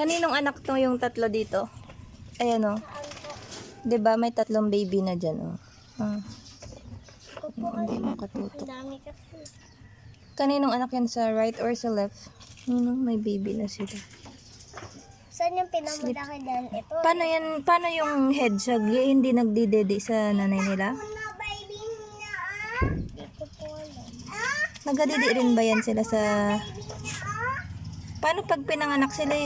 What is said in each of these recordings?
Kaninong anak to yung tatlo dito? Ayan o. Diba may tatlong baby na dyan o. Hindi makatutok. Kaninong anak yan, sa right or sa left? May baby na sila. Saan yung pinamulaki dyan? Ito. Paano yan? Paano yung hedgehog? Hindi nagdidede sa nanay nila? Dito po alam. Nagdidede rin ba yan sila sa... Paano pag pinanganak sila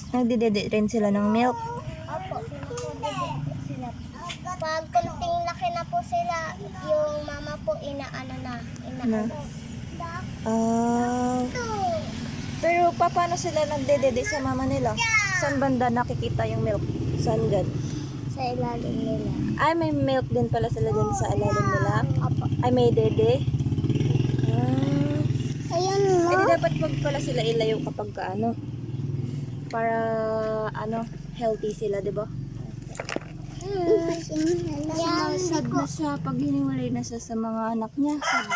nagdidede rin sila ng milk? Opo, pinapudidid sila. Pag kunting laki na po sila, yung mama po inaano na. Pero paano sila nagdedede sa mama nila? Saan banda nakikita yung milk? Saan dyan? Sa ilalim nila. Ay, may milk din pala sila dyan sa ilalim nila? Opo. Ay, may dede? Ayun Eh, di dapat wag pala sila ilayo kapag para healthy sila, di ba? Sad na siya pag hiniwalay na siya sa mga anak niya. Sad.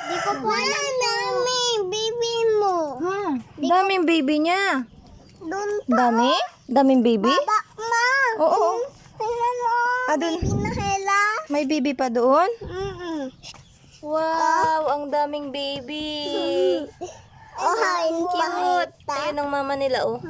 Di ko po alam dami, baby mo. Ha? Daming baby niya. Doon Dami? Daming baby? pa, ma. Oo. Tingnan mo. Dun. Baby na Hela. May baby pa doon? Ah. Wow, ang daming baby. Oh, hain Cute. Ayun ang mama nila, oh.